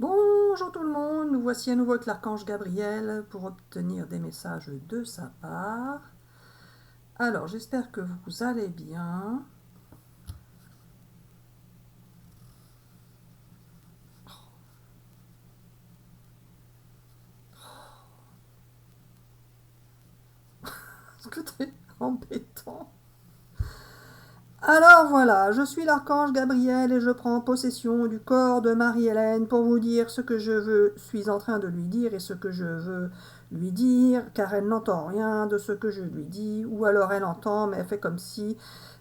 Bonjour tout le monde, nous voici à nouveau avec l'archange Gabriel pour obtenir des messages de sa part. Alors j'espère que vous allez bien. Est-ce que c'est embêtant? Alors voilà, je suis l'archange Gabriel et je prends possession du corps de Marie-Hélène pour vous dire ce que suis en train de lui dire et ce que je veux lui dire, car elle n'entend rien de ce que je lui dis, ou alors elle entend, mais elle fait comme si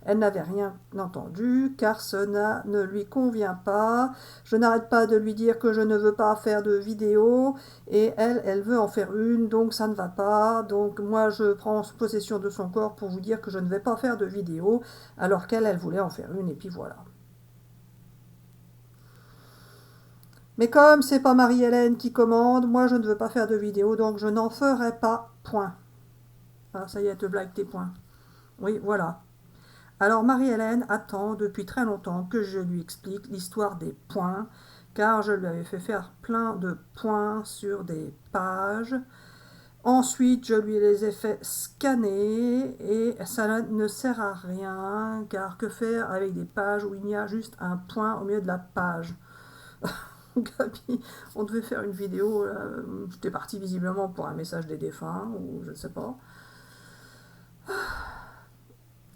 elle n'avait rien entendu, car cela ne lui convient pas. Je n'arrête pas de lui dire que je ne veux pas faire de vidéo, et elle veut en faire une, donc ça ne va pas. Donc moi, je prends possession de son corps pour vous dire que je ne vais pas faire de vidéo, alors qu'elle, elle voulait en faire une, et puis voilà. Mais comme c'est pas Marie-Hélène qui commande, moi je ne veux pas faire de vidéo, donc je n'en ferai pas, point. Ah, ça y est, te blague tes points. Oui, voilà. Alors Marie-Hélène attend depuis très longtemps que je lui explique l'histoire des points, car je lui avais fait faire plein de points sur des pages. Ensuite, je lui les ai fait scanner et ça ne sert à rien, car que faire avec des pages où il y a juste un point au milieu de la page? Gabi, on devait faire une vidéo, j'étais parti visiblement pour un message des défunts, ou je ne sais pas.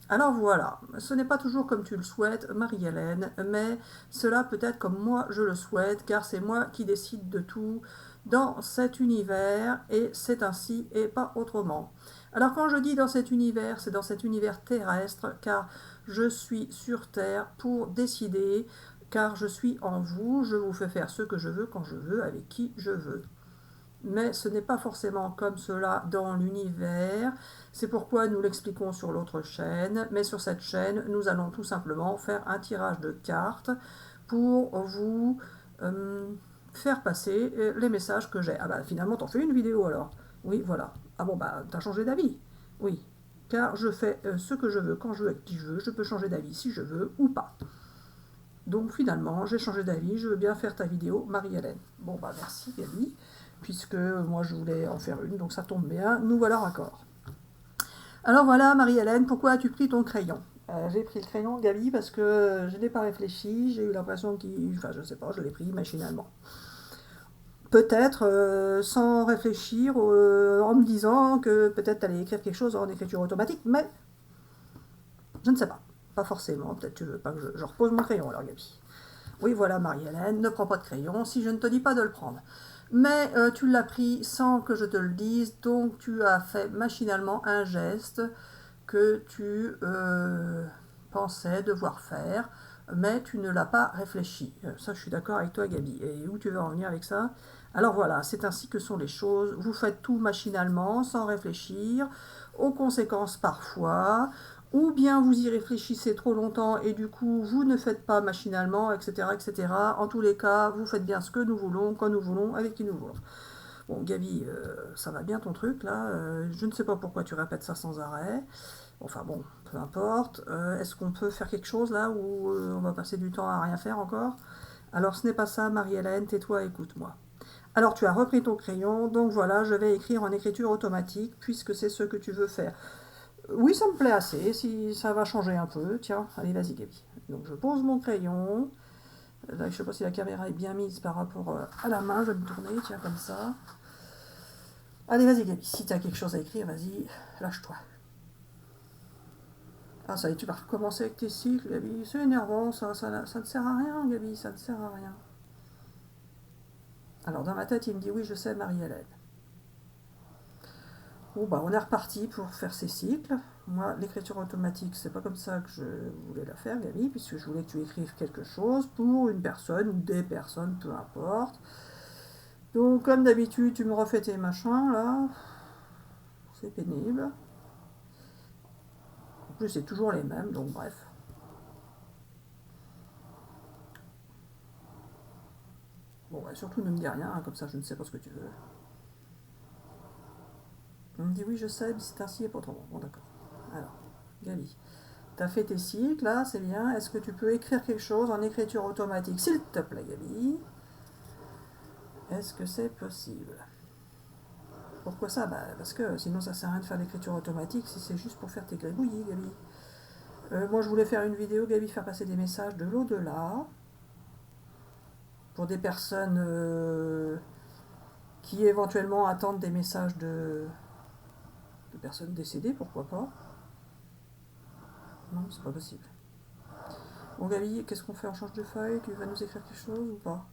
Alors voilà, ce n'est pas toujours comme tu le souhaites, Marie-Hélène, mais cela peut être comme moi je le souhaite, car c'est moi qui décide de tout dans cet univers, et c'est ainsi et pas autrement. Alors quand je dis dans cet univers, c'est dans cet univers terrestre, car je suis sur Terre pour décider, car je suis en vous, je vous fais faire ce que je veux, quand je veux, avec qui je veux. Mais ce n'est pas forcément comme cela dans l'univers. C'est pourquoi nous l'expliquons sur l'autre chaîne. Mais sur cette chaîne, nous allons tout simplement faire un tirage de cartes pour vous euh, faire passer les messages que j'ai. Ah bah finalement, t'en fais une vidéo alors. Oui, voilà. Ah bon, bah t'as changé d'avis. Oui. Car je fais ce que je veux, quand je veux, avec qui je veux. Je peux changer d'avis si je veux ou pas. Donc finalement, j'ai changé d'avis, je veux bien faire ta vidéo, Marie-Hélène. Bon bah merci Gabi, puisque moi je voulais en faire une, donc ça tombe bien, nous voilà raccord. Alors voilà Marie-Hélène, pourquoi as-tu pris ton crayon? J'ai pris le crayon Gabi parce que je n'ai pas réfléchi, j'ai eu l'impression qu'il... Enfin je sais pas, je l'ai pris machinalement. Peut-être sans réfléchir, en me disant que peut-être tu allais écrire quelque chose en écriture automatique, mais je ne sais pas. Pas forcément, peut-être tu veux pas que je repose mon crayon alors Gabi. Oui, voilà, Marie-Hélène, ne prends pas de crayon si je ne te dis pas de le prendre. Mais tu l'as pris sans que je te le dise, donc tu as fait machinalement un geste que tu pensais devoir faire, mais tu ne l'as pas réfléchi. Ça, je suis d'accord avec toi, Gabi. Et où tu veux en venir avec ça? Alors voilà, c'est ainsi que sont les choses. Vous faites tout machinalement, sans réfléchir, aux conséquences parfois, ou bien vous y réfléchissez trop longtemps et du coup vous ne faites pas machinalement, etc. etc. En tous les cas, vous faites bien ce que nous voulons, quand nous voulons, avec qui nous voulons. Bon, Gabi, ça va bien ton truc là. Je ne sais pas pourquoi tu répètes ça sans arrêt. Enfin bon, peu importe. Est-ce qu'on peut faire quelque chose là où on va passer du temps à rien faire encore? Alors ce n'est pas ça, Marie-Hélène, tais-toi, écoute-moi. Alors tu as repris ton crayon, donc voilà, je vais écrire en écriture automatique puisque c'est ce que tu veux faire. Oui, ça me plaît assez, si ça va changer un peu. Tiens, allez, vas-y, Gabi. Donc je pose mon crayon. Là, je ne sais pas si la caméra est bien mise par rapport à la main, je vais me tourner, tiens, comme ça. Allez, vas-y, Gabi, si tu as quelque chose à écrire, vas-y, lâche-toi. Ah, ça y est, tu vas recommencer avec tes cycles, Gabi. C'est énervant, ça ne sert à rien, Gabi, ça ne sert à rien. Alors, dans ma tête, il me dit oui, je sais, Marie-Hélène. Bon, bah, on est reparti pour faire ces cycles. Moi, l'écriture automatique, c'est pas comme ça que je voulais la faire, Gabi, puisque je voulais que tu écrives quelque chose pour une personne ou des personnes, peu importe. Donc, comme d'habitude, tu me refais tes machins, là. C'est pénible. En plus, c'est toujours les mêmes, donc bref. Bon, bah, surtout ne me dis rien, hein, comme ça je ne sais pas ce que tu veux. On me dit oui, je sais, mais c'est ainsi et pas autrement. Bon, d'accord. Alors, Gabi, t'as fait tes cycles, là, c'est bien. Est-ce que tu peux écrire quelque chose en écriture automatique, s'il te plaît, Gabi? Est-ce que c'est possible? Pourquoi ça? Bah, parce que sinon ça sert à rien de faire l'écriture automatique si c'est juste pour faire tes gribouillis, Gabi. Moi je voulais faire une vidéo, Gabi, faire passer des messages de l'au-delà pour des personnes qui éventuellement attendent des messages de personnes décédées, pourquoi pas. Non, c'est pas possible. Bon, Gabi, qu'est-ce qu'on fait? On change de feuille? Tu vas nous écrire quelque chose ou pas?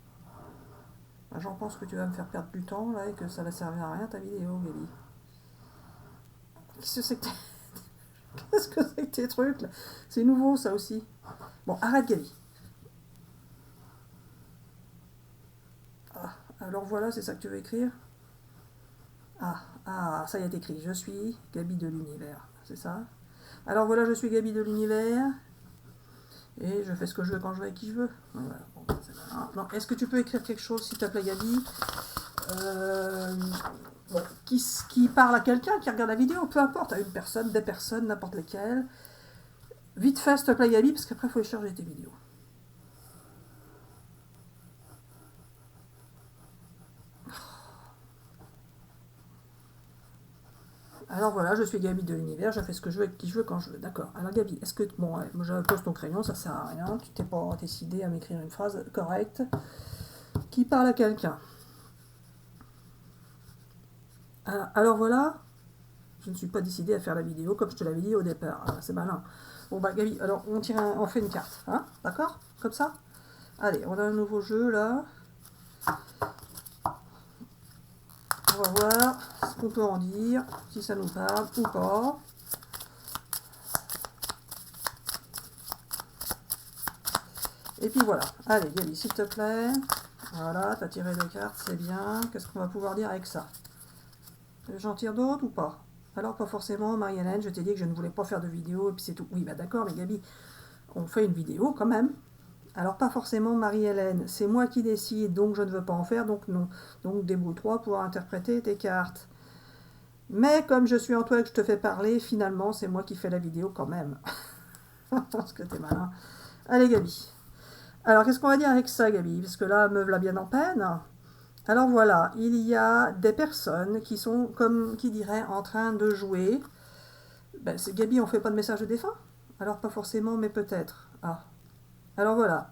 Ah, j'en pense que tu vas me faire perdre du temps là et que ça va servir à rien ta vidéo, Gabi. Qu'est-ce que c'est que Qu'est-ce que c'est que tes trucs là? C'est nouveau ça aussi. Bon, arrête, Gabi. Ah, alors voilà, c'est ça que tu veux écrire? Ça y est écrit. Je suis Gabi de l'univers. C'est ça? Alors voilà, je suis Gabi de l'univers. Et je fais ce que je veux quand je veux et qui je veux. Voilà. Bon, non, est-ce que tu peux écrire quelque chose, s'il te plaît, Gabi, bon, qui parle à quelqu'un, qui regarde la vidéo, peu importe, à une personne, des personnes, n'importe lesquelles. Vite fait, s'il te plaît, Gabi, parce qu'après, il faut les charger tes vidéos. Alors voilà, je suis Gabi de l'univers, je fais ce que je veux avec qui je veux quand je veux. D'accord. Alors Gabi, est-ce que... Bon, ouais, moi je pose ton crayon, ça sert à rien. Tu t'es pas décidé à m'écrire une phrase correcte qui parle à quelqu'un. Alors voilà, je ne suis pas décidé à faire la vidéo comme je te l'avais dit au départ. C'est malin. Bon bah Gabi, alors on fait une carte, hein, d'accord? Comme ça? Allez, on a un nouveau jeu là. On va voir ce qu'on peut en dire, si ça nous parle ou pas. Et puis voilà. Allez, Gabi, s'il te plaît. Voilà, t'as tiré deux cartes, c'est bien. Qu'est-ce qu'on va pouvoir dire avec ça? J'en tire d'autres ou pas? Alors, pas forcément, Marie-Hélène, je t'ai dit que je ne voulais pas faire de vidéo, et puis c'est tout. Oui, bah d'accord, mais Gabi, on fait une vidéo quand même. Alors, pas forcément, Marie-Hélène, c'est moi qui décide, donc je ne veux pas en faire, donc non. Donc, débrouille-toi pour interpréter tes cartes. Mais comme je suis en toi et que je te fais parler, finalement, c'est moi qui fais la vidéo quand même. Parce que t'es malin. Allez, Gabi. Alors, qu'est-ce qu'on va dire avec ça, Gabi? Parce que là, me voilà bien en peine. Alors voilà, il y a des personnes qui sont, comme qui dirait, en train de jouer. Ben, c'est Gabi, on fait pas de message de défunt? Alors pas forcément, mais peut-être. Ah. Alors voilà,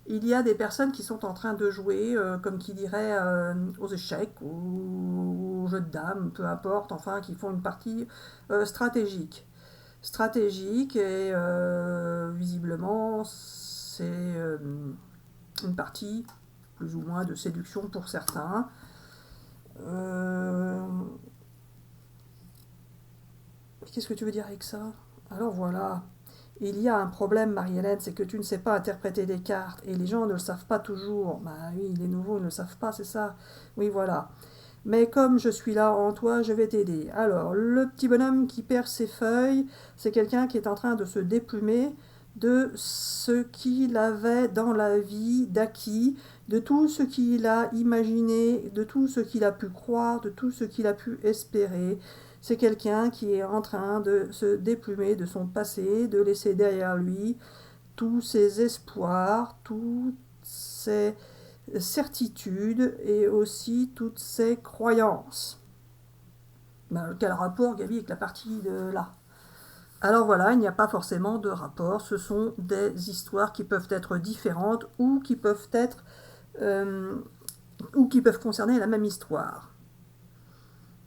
il y a des personnes qui sont en train de jouer, comme qui dirait, aux échecs ou aux jeux de dames, peu importe, enfin, qui font une partie stratégique. Stratégique et visiblement, c'est une partie plus ou moins de séduction pour certains. Qu'est-ce que tu veux dire avec ça? Alors voilà, il y a un problème, Marie-Hélène, c'est que tu ne sais pas interpréter des cartes et les gens ne le savent pas toujours. Bah oui, les nouveaux ne le savent pas, c'est ça. Oui, voilà. Mais comme je suis là en toi, je vais t'aider. Alors, le petit bonhomme qui perd ses feuilles, c'est quelqu'un qui est en train de se déplumer de ce qu'il avait dans la vie d'acquis, de tout ce qu'il a imaginé, de tout ce qu'il a pu croire, de tout ce qu'il a pu espérer. C'est quelqu'un qui est en train de se déplumer de son passé, de laisser derrière lui tous ses espoirs, toutes ses certitudes et aussi toutes ses croyances. Ben, quel rapport, Gabi, avec la partie de là? Alors voilà, il n'y a pas forcément de rapport, ce sont des histoires qui peuvent être différentes ou qui peuvent être ou qui peuvent concerner la même histoire.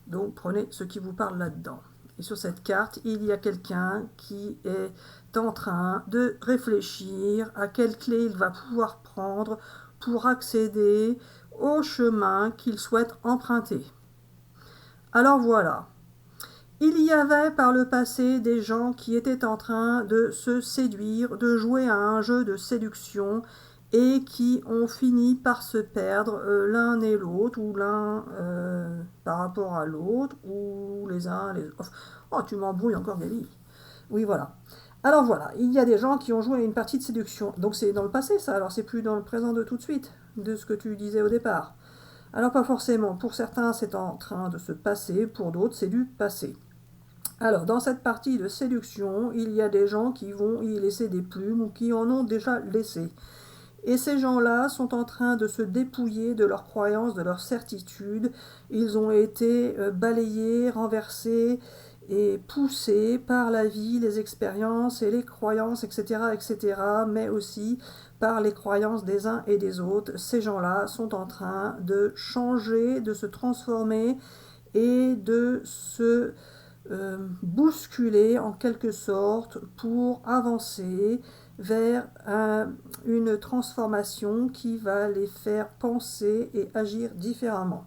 Donc prenez ce qui vous parle là-dedans. Et sur cette carte, il y a quelqu'un qui est en train de réfléchir à quelle clé il va pouvoir prendre pour accéder au chemin qu'il souhaite emprunter. Alors voilà. Il y avait par le passé des gens qui étaient en train de se séduire, de jouer à un jeu de séduction et qui ont fini par se perdre l'un et l'autre, ou l'un par rapport à l'autre, ou les uns les autres. Oh, tu m'embrouilles encore, Gabi. Oui, voilà. Alors voilà, il y a des gens qui ont joué à une partie de séduction. Donc c'est dans le passé, ça. Alors c'est plus dans le présent de tout de suite, de ce que tu disais au départ. Alors pas forcément. Pour certains, c'est en train de se passer. Pour d'autres, c'est du passé. Alors, dans cette partie de séduction, il y a des gens qui vont y laisser des plumes ou qui en ont déjà laissé. Et ces gens-là sont en train de se dépouiller de leurs croyances, de leurs certitudes. Ils ont été balayés, renversés et poussés par la vie, les expériences et les croyances, etc., etc., mais aussi par les croyances des uns et des autres. Ces gens-là sont en train de changer, de se transformer et de se bousculer en quelque sorte pour avancer vers une transformation qui va les faire penser et agir différemment.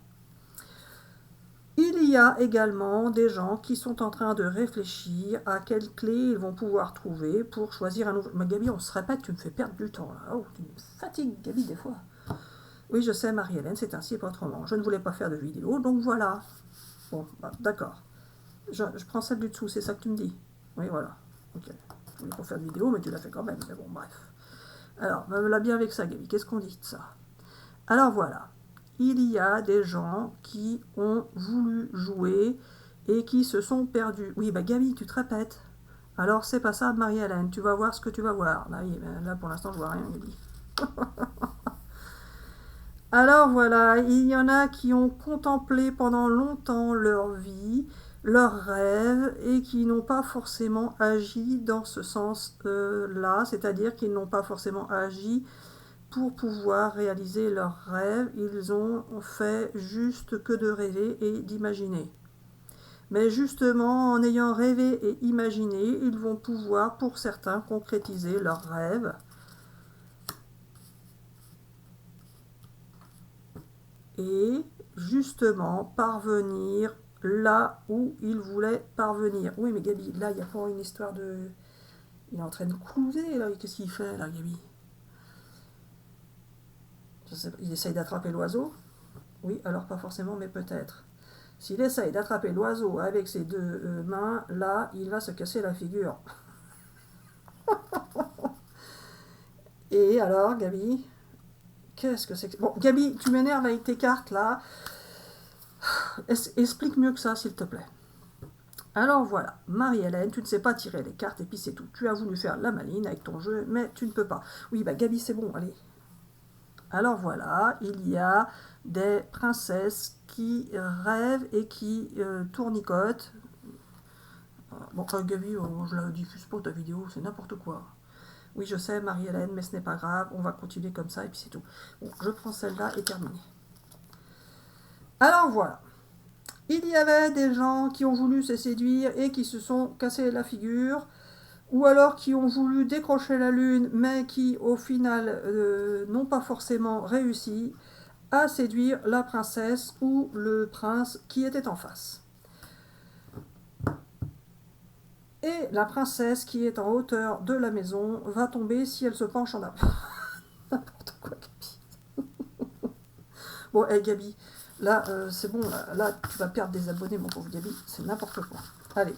Il y a également des gens qui sont en train de réfléchir à quelles clés ils vont pouvoir trouver pour choisir un nouveau... Mais Gabi, on se répète, tu me fais perdre du temps là. Oh, tu me fatigues, Gabi, des fois. Oui, je sais, Marie-Hélène, c'est ainsi et pas autrement. Je ne voulais pas faire de vidéo, donc voilà. Bon, bah, d'accord. Je prends celle du dessous, c'est ça que tu me dis? Oui, voilà. Ok. Je voulais pas faire de vidéo, mais tu l'as fait quand même. Mais bon, bref. Alors, me la bien avec ça, Gabi. Qu'est-ce qu'on dit de ça? Alors voilà. Il y a des gens qui ont voulu jouer et qui se sont perdus. Oui, bah Gabi, tu te répètes. Alors, c'est pas ça, Marie-Hélène. Tu vas voir ce que tu vas voir. Bah oui, là, pour l'instant, je vois rien, Gabi. Alors voilà, il y en a qui ont contemplé pendant longtemps leur vie, leurs rêves, et qui n'ont pas forcément agi dans ce sens-là, c'est-à-dire qu'ils n'ont pas forcément agi pour pouvoir réaliser leurs rêves, ils ont fait juste que de rêver et d'imaginer. Mais justement, en ayant rêvé et imaginé, ils vont pouvoir, pour certains, concrétiser leurs rêves. Et justement parvenir là où il voulait parvenir. Oui, mais Gabi, là, il n'y a pas une histoire de... Il est en train de clouser, là. Qu'est-ce qu'il fait, là, Gabi? Je sais pas. Il essaye d'attraper l'oiseau? Oui, alors pas forcément, mais peut-être. S'il essaye d'attraper l'oiseau avec ses deux mains, là, il va se casser la figure. Et alors, Gabi? Qu'est-ce que c'est que... Bon, Gabi, tu m'énerves avec tes cartes, là. Explique mieux que ça, s'il te plaît. Alors voilà, Marie-Hélène, tu ne sais pas tirer les cartes et puis c'est tout. Tu as voulu faire la maline avec ton jeu, mais tu ne peux pas. Oui, bah Gabi, c'est bon, allez. Alors voilà, il y a des princesses qui rêvent et qui tournicotent. Bon, Gabi, je la diffuse pas ta vidéo, c'est n'importe quoi. Oui, je sais, Marie-Hélène, mais ce n'est pas grave, on va continuer comme ça et puis c'est tout. Bon, je prends celle-là et terminé. Alors voilà. Il y avait des gens qui ont voulu se séduire et qui se sont cassés la figure, ou alors qui ont voulu décrocher la lune, mais qui au final n'ont pas forcément réussi à séduire la princesse ou le prince qui était en face. Et la princesse qui est en hauteur de la maison va tomber si elle se penche en avant. N'importe quoi, Gabi. Bon, hé Gabi, là, c'est bon, là, tu vas perdre des abonnés, mon pauvre Gabi, c'est n'importe quoi. Allez,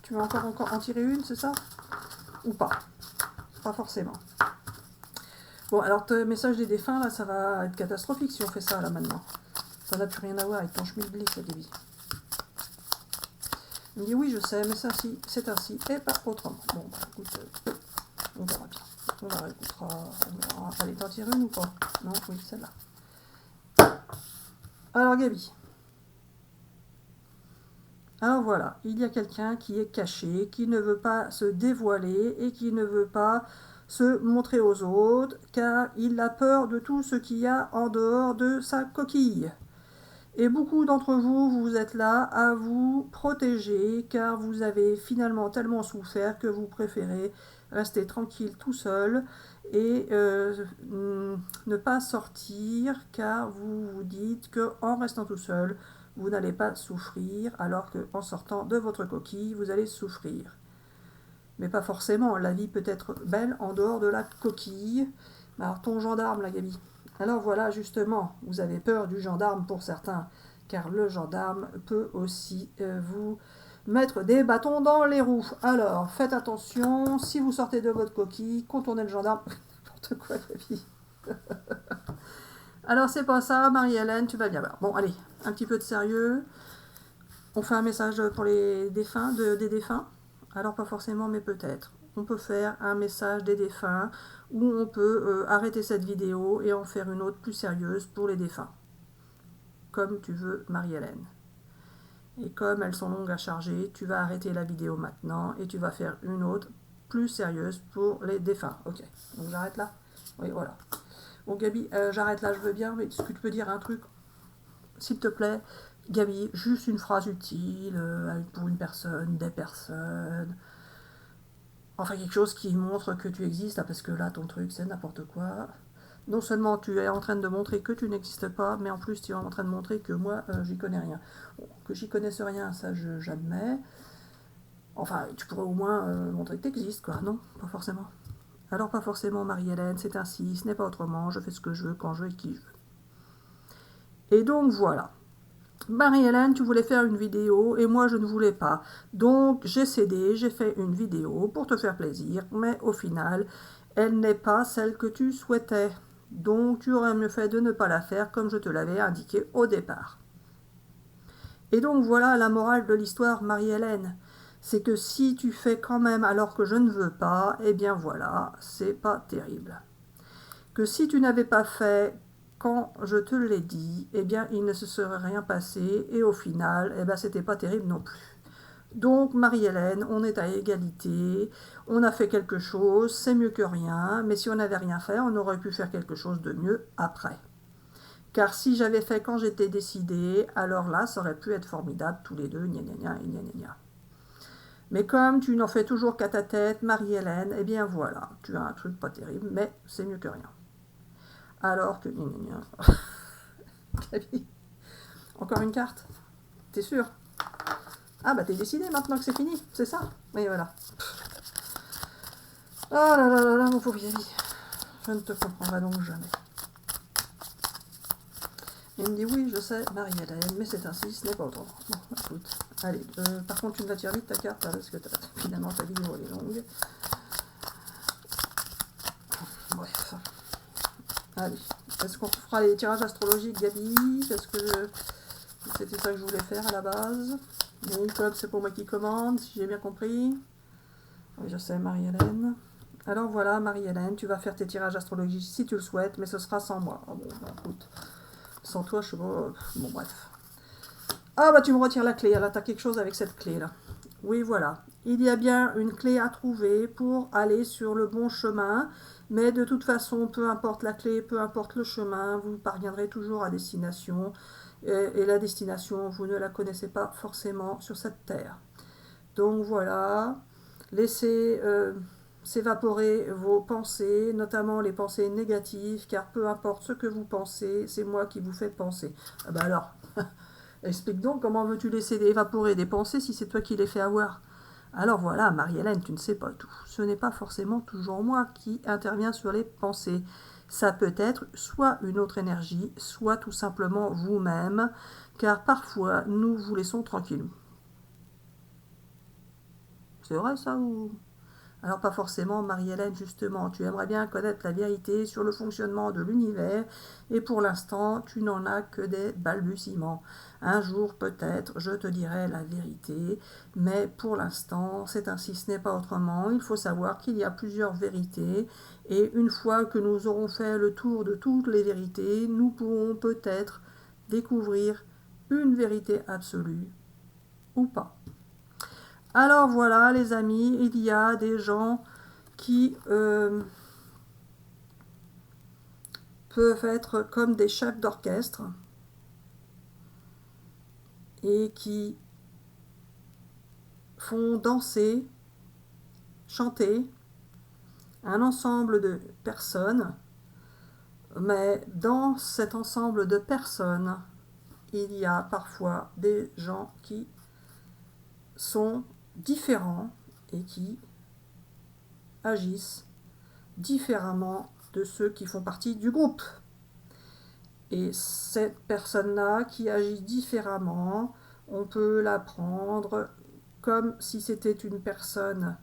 tu veux encore en tirer une, c'est ça? Ou pas? Pas forcément. Bon, alors, le message des défunts, là, ça va être catastrophique si on fait ça, là, maintenant. Ça n'a plus rien à voir avec ton schmilblick, Gabi. Il me dit, oui, je sais, mais c'est ainsi, et pas autrement. Bon, bah, écoute, on verra bien. On la réécoutera, on verra. Allez, t'en tires une ou pas? Non, oui, celle-là. Alors, Gabi. Alors voilà, il y a quelqu'un qui est caché, qui ne veut pas se dévoiler et qui ne veut pas se montrer aux autres, car il a peur de tout ce qu'il y a en dehors de sa coquille. Et beaucoup d'entre vous, vous êtes là à vous protéger, car vous avez finalement tellement souffert que vous préférez rester tranquille tout seul et ne pas sortir, car vous vous dites qu'en restant tout seul, vous n'allez pas souffrir, alors qu'en sortant de votre coquille, vous allez souffrir. Mais pas forcément, la vie peut être belle en dehors de la coquille. Alors ton gendarme, la Gabi. Alors voilà, justement, vous avez peur du gendarme pour certains, car le gendarme peut aussi vous mettre des bâtons dans les roues. Alors, faites attention, si vous sortez de votre coquille, contournez le gendarme. N'importe quoi, Gabi. Alors, c'est pas ça, Marie-Hélène, tu vas bien voir. Bon, allez, un petit peu de sérieux. On fait un message pour les défunts, des défunts. Alors, pas forcément, mais peut-être. on peut faire un message des défunts ou on peut arrêter cette vidéo et en faire une autre plus sérieuse pour les défunts. Comme tu veux, Marie-Hélène. Et comme elles sont longues à charger, tu vas arrêter la vidéo maintenant et tu vas faire une autre plus sérieuse pour les défunts. Ok, donc j'arrête là. Oui, voilà. Bon, Gabi, j'arrête là, je veux bien, mais est-ce que tu peux dire un truc, s'il te plaît, Gabi, juste une phrase utile pour une personne, des personnes. Enfin, quelque chose qui montre que tu existes, là, parce que là, ton truc, c'est n'importe quoi. Non seulement tu es en train de montrer que tu n'existes pas, mais en plus tu es en train de montrer que moi, j'y connais rien. Bon, que j'y connaisse rien, ça, j'admets. Enfin, tu pourrais au moins montrer que tu existes, quoi. Non, pas forcément. Alors, pas forcément, Marie-Hélène, c'est ainsi, ce n'est pas autrement, je fais ce que je veux, quand je veux et qui je veux. Et donc, voilà. Marie-Hélène, tu voulais faire une vidéo et moi je ne voulais pas. Donc j'ai cédé, j'ai fait une vidéo pour te faire plaisir, mais au final, elle n'est pas celle que tu souhaitais. Donc tu aurais mieux fait de ne pas la faire comme je te l'avais indiqué au départ. Et donc voilà la morale de l'histoire, Marie-Hélène. C'est que si tu fais quand même alors que je ne veux pas, eh bien voilà, c'est pas terrible. Que si tu n'avais pas fait quand je te l'ai dit, eh bien, il ne se serait rien passé, et au final, eh bien, c'était pas terrible non plus. Donc, Marie-Hélène, on est à égalité, on a fait quelque chose, c'est mieux que rien, mais si on n'avait rien fait, on aurait pu faire quelque chose de mieux après. Car si j'avais fait quand j'étais décidée, alors là, ça aurait pu être formidable, tous les deux, gna gna gna et gna gna gna. Mais comme tu n'en fais toujours qu'à ta tête, Marie-Hélène, eh bien voilà, tu as un truc pas terrible, mais c'est mieux que rien. Alors que... Camille, encore une carte? T'es sûr? Ah bah t'es décidé maintenant que c'est fini, c'est ça? Oui voilà. Oh là là là là, mon pauvre Gabi. Je ne te comprendrai donc jamais. Il me dit oui, je sais, Marie-Hélène, mais c'est ainsi, ce n'est pas autrement. Bon, écoute. Allez, par contre tu me la tires vite ta carte, là, parce que finalement ta vidéo elle est longue. Bref. Allez. Est-ce qu'on fera les tirages astrologiques, Gabi? Parce que c'était ça que je voulais faire à la base. Bon, comme c'est pour moi qui commande, si j'ai bien compris. Oui, je sais, Marie-Hélène. Alors voilà, Marie-Hélène, tu vas faire tes tirages astrologiques si tu le souhaites, mais ce sera sans moi. Ah bon, bah, écoute, sans toi, je suis pas... Bon, bref. Ah bah tu me retires la clé, là, t'as quelque chose avec cette clé-là. Oui, voilà. Il y a bien une clé à trouver pour aller sur le bon chemin, mais de toute façon, peu importe la clé, peu importe le chemin, vous parviendrez toujours à destination. Et la destination, vous ne la connaissez pas forcément sur cette terre. Donc voilà, laissez s'évaporer vos pensées, notamment les pensées négatives, car peu importe ce que vous pensez, c'est moi qui vous fais penser. Ah bah alors, explique donc comment veux-tu laisser évaporer des pensées si c'est toi qui les fais avoir? Alors voilà, Marie-Hélène, tu ne sais pas tout. Ce n'est pas forcément toujours moi qui interviens sur les pensées. Ça peut être soit une autre énergie, soit tout simplement vous-même, car parfois nous vous laissons tranquille. C'est vrai ça ou... Alors pas forcément, Marie-Hélène, justement, tu aimerais bien connaître la vérité sur le fonctionnement de l'univers, et pour l'instant, tu n'en as que des balbutiements. Un jour, peut-être, je te dirai la vérité, mais pour l'instant, c'est ainsi, ce n'est pas autrement. Il faut savoir qu'il y a plusieurs vérités, et une fois que nous aurons fait le tour de toutes les vérités, nous pourrons peut-être découvrir une vérité absolue, ou pas. Alors voilà les amis, il y a des gens qui peuvent être comme des chefs d'orchestre et qui font danser, chanter un ensemble de personnes, mais dans cet ensemble de personnes, il y a parfois des gens qui sont différents et qui agissent différemment de ceux qui font partie du groupe. Et cette personne-là qui agit différemment, on peut la prendre comme si c'était une personne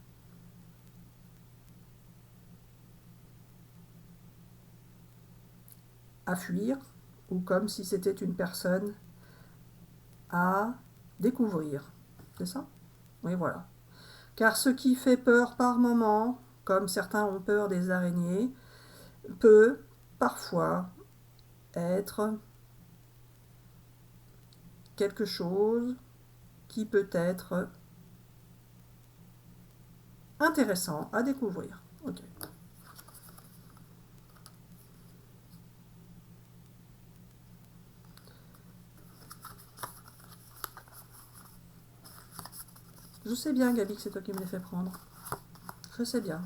à fuir ou comme si c'était une personne à découvrir. C'est ça? Oui, voilà. Car ce qui fait peur par moment, comme certains ont peur des araignées, peut parfois être quelque chose qui peut être intéressant à découvrir. Okay. Je sais bien, Gabi, que c'est toi qui me les fait prendre. Je sais bien.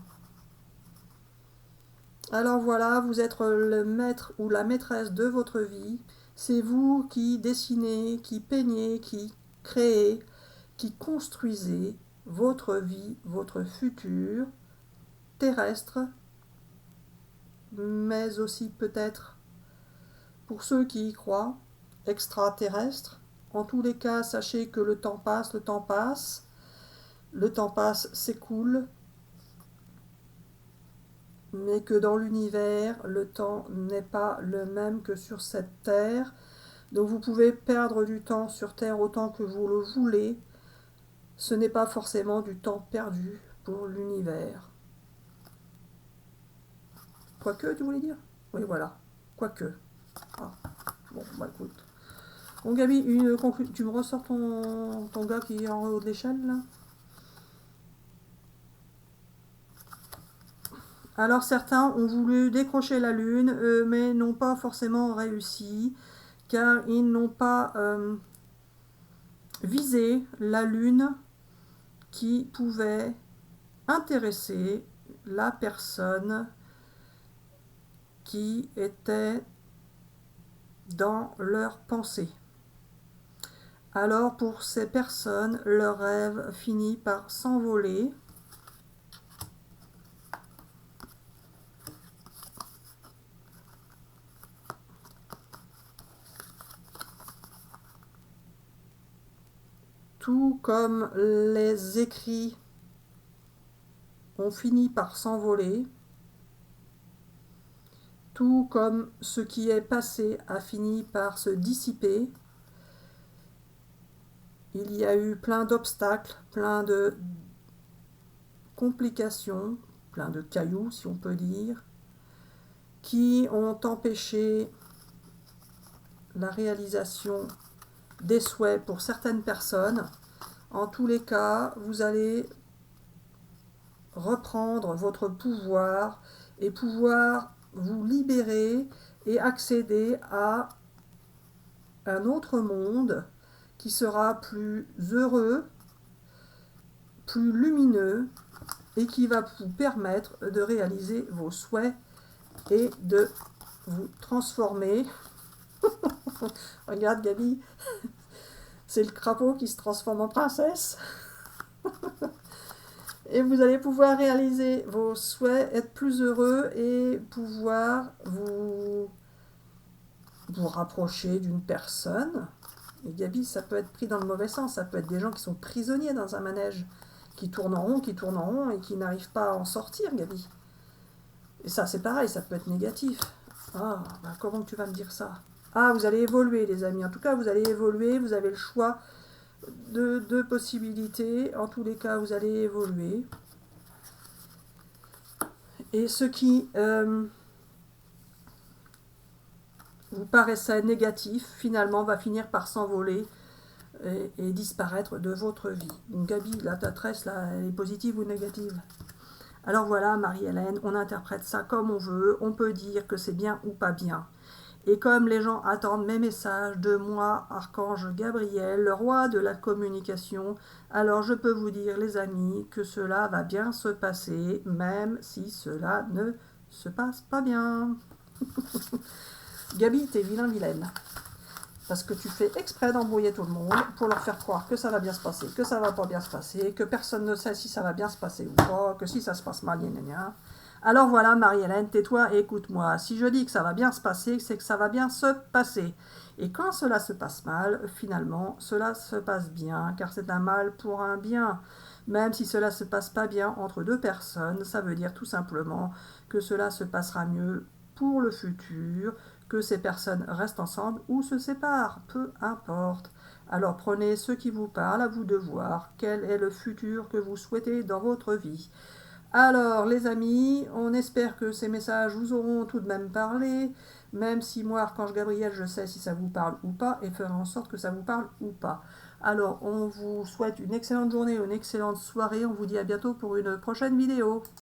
Alors voilà, vous êtes le maître ou la maîtresse de votre vie. C'est vous qui dessinez, qui peignez, qui créez, qui construisez votre vie, votre futur terrestre, mais aussi peut-être, pour ceux qui y croient, extraterrestre. En tous les cas, sachez que le temps passe, le temps passe. Le temps passe, s'écoule, mais que dans l'univers, le temps n'est pas le même que sur cette terre. Donc vous pouvez perdre du temps sur terre autant que vous le voulez. Ce n'est pas forcément du temps perdu pour l'univers. Quoique, tu voulais dire? Oui, voilà. Quoique. Ah, bon, bah écoute. Bon, Gabi, tu me ressors ton gars qui est en haut de l'échelle, là? Alors certains ont voulu décrocher la Lune, mais n'ont pas forcément réussi, car ils n'ont pas visé la Lune qui pouvait intéresser la personne qui était dans leur pensée. Alors pour ces personnes, leur rêve finit par s'envoler. Tout comme les écrits ont fini par s'envoler, tout comme ce qui est passé a fini par se dissiper. Il y a eu plein d'obstacles, plein de complications, plein de cailloux si on peut dire, qui ont empêché la réalisation des souhaits pour certaines personnes. En tous les cas, vous allez reprendre votre pouvoir et pouvoir vous libérer et accéder à un autre monde qui sera plus heureux, plus lumineux et qui va vous permettre de réaliser vos souhaits et de vous transformer. Regarde Gabi, c'est le crapaud qui se transforme en princesse. Et vous allez pouvoir réaliser vos souhaits, être plus heureux et pouvoir vous rapprocher d'une personne. Et Gabi, ça peut être pris dans le mauvais sens, ça peut être des gens qui sont prisonniers dans un manège, qui tournent en rond et qui n'arrivent pas à en sortir, Gabi. Et ça, c'est pareil, ça peut être négatif. Ah, bah comment tu vas me dire ça? Ah, vous allez évoluer, les amis. En tout cas, vous allez évoluer, vous avez le choix de deux possibilités. En tous les cas, vous allez évoluer. Et ce qui vous paraissait négatif, finalement, va finir par s'envoler et disparaître de votre vie. Donc, Gabi, là, ta tresse, là, elle est positive ou négative? Alors voilà, Marie-Hélène, on interprète ça comme on veut. On peut dire que c'est bien ou pas bien. Et comme les gens attendent mes messages de moi, Archange Gabriel, le roi de la communication, alors je peux vous dire, les amis, que cela va bien se passer, même si cela ne se passe pas bien. Gabi, t'es vilaine. Parce que tu fais exprès d'embrouiller tout le monde pour leur faire croire que ça va bien se passer, que ça va pas bien se passer, que personne ne sait si ça va bien se passer ou pas, que si ça se passe mal, gna. Alors voilà, Marie-Hélène, tais-toi et écoute-moi. Si je dis que ça va bien se passer, c'est que ça va bien se passer. Et quand cela se passe mal, finalement, cela se passe bien, car c'est un mal pour un bien. Même si cela se passe pas bien entre deux personnes, ça veut dire tout simplement que cela se passera mieux pour le futur, que ces personnes restent ensemble ou se séparent, peu importe. Alors prenez ce qui vous parle, à vous de voir quel est le futur que vous souhaitez dans votre vie. Alors les amis, on espère que ces messages vous auront tout de même parlé, même si moi, Archange Gabriel, je sais si ça vous parle ou pas, et ferai en sorte que ça vous parle ou pas. Alors on vous souhaite une excellente journée, une excellente soirée, on vous dit à bientôt pour une prochaine vidéo.